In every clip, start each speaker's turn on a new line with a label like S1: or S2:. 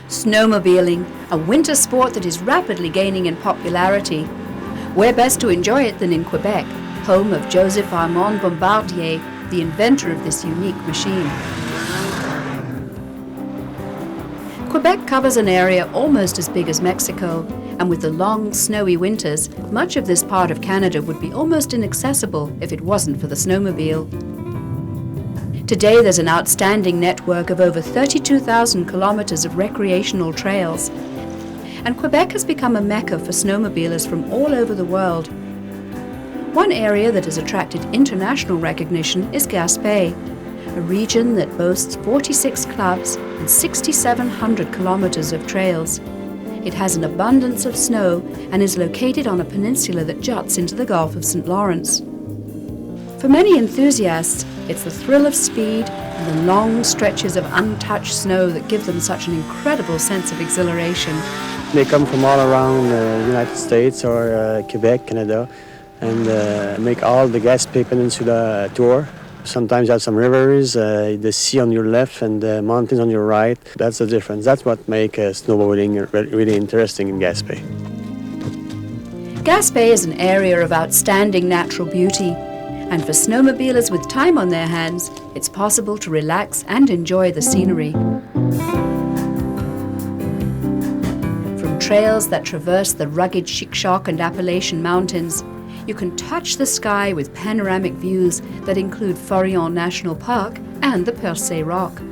S1: Snowmobiling, a winter sport that is rapidly gaining in popularity. Where best to enjoy it than in Quebec, home of Joseph Armand Bombardier, the inventor of this unique machine. Quebec covers an area almost as big as Mexico, and with the long, snowy winters, much of this part of Canada would be almost inaccessible if it wasn't for the snowmobile. Today there's an outstanding network of over 32,000 kilometers of recreational trails, and Quebec has become a mecca for snowmobilers from all over the world. One area that has attracted international recognition is Gaspé, a region that boasts 46 clubs and 6,700 kilometers of trails. It has an abundance of snow and is located on a peninsula that juts into the Gulf of St. Lawrence. For many enthusiasts, it's the thrill of speed and the long stretches of untouched snow that give them such an incredible sense of exhilaration.
S2: They come from all around the United States or Quebec, Canada, and make all the Gaspé Peninsula tour. Sometimes you have some rivers, the sea on your left and the mountains on your right. That's the difference. That's what makes snowboarding really interesting in Gaspé.
S1: Gaspé is an area of outstanding natural beauty, and for snowmobilers with time on their hands, it's possible to relax and enjoy the scenery. From trails that traverse the rugged Chic-choc and Appalachian mountains, you can touch the sky with panoramic views that include Forillon National Park and the Percé Rock.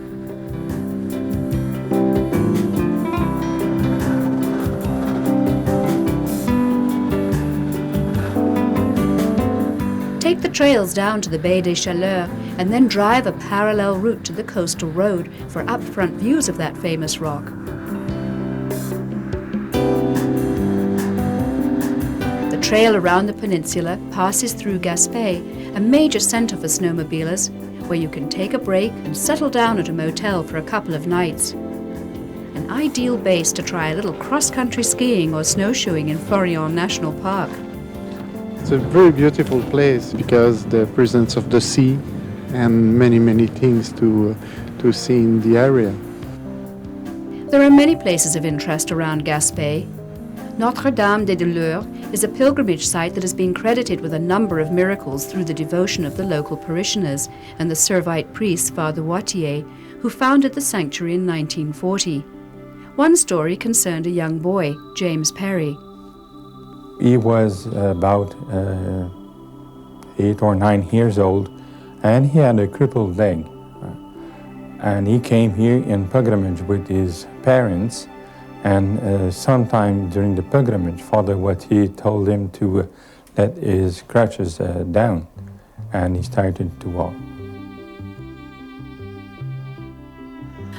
S1: Take the trails down to the Baie des Chaleurs and then drive a parallel route to the coastal road for upfront views of that famous rock. The trail around the peninsula passes through Gaspé, a major center for snowmobilers, where you can take a break and settle down at a motel for a couple of nights. An ideal base to try a little cross-country skiing or snowshoeing in Forillon National Park.
S3: It's a very beautiful place because the presence of the sea and many things to see in the area.
S1: There are many places of interest around Gaspé. Notre-Dame-des-Douleurs is a pilgrimage site that has been credited with a number of miracles through the devotion of the local parishioners and the Servite priest Father Wattier, who founded the sanctuary in 1940. One story concerned a young boy, James Perry.
S4: He was about 8 or 9 years old, and he had a crippled leg. And he came here in pilgrimage with his parents, and sometime during the pilgrimage, Father Wattier told him to let his crutches down, and he started to walk.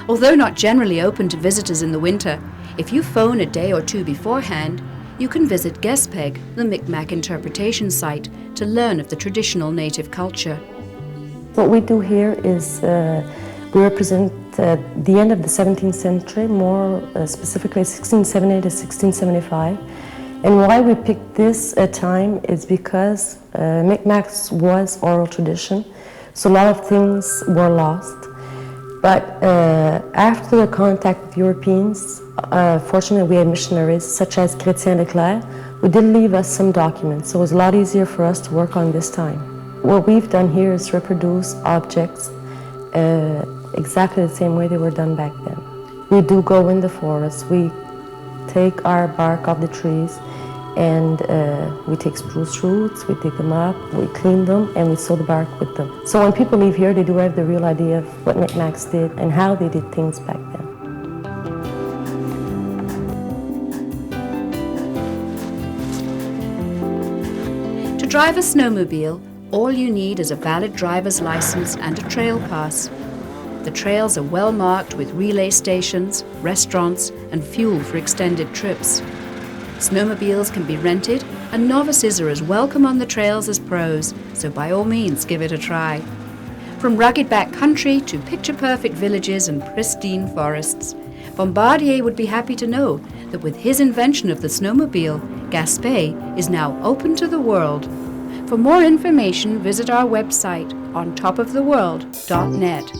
S1: Although not generally open to visitors in the winter, if you phone a day or two beforehand, you can visit Gaspé, the Micmac interpretation site, to learn of the traditional native culture.
S5: What we do here is we represent the end of the 17th century, more specifically 1678 to 1675. And why we picked this time is because Micmacs was oral tradition, so a lot of things were lost. But after the contact with Europeans, fortunately we had missionaries such as Chrétien Leclerc, who did leave us some documents, so it was a lot easier for us to work on this time. What we've done here is reproduce objects exactly the same way they were done back then. We do go in the forest, we take our bark off the trees, and we take spruce roots, we dig them up, we clean them, and we sew the bark with them. So when people leave here, they do have the real idea of what Micmacs did and how they did things back then.
S1: To drive a snowmobile, all you need is a valid driver's license and a trail pass. The trails are well marked with relay stations, restaurants, and fuel for extended trips. Snowmobiles can be rented, and novices are as welcome on the trails as pros, so by all means give it a try. From rugged backcountry to picture-perfect villages and pristine forests, Bombardier would be happy to know that with his invention of the snowmobile, Gaspé is now open to the world. For more information, visit our website on topoftheworld.net.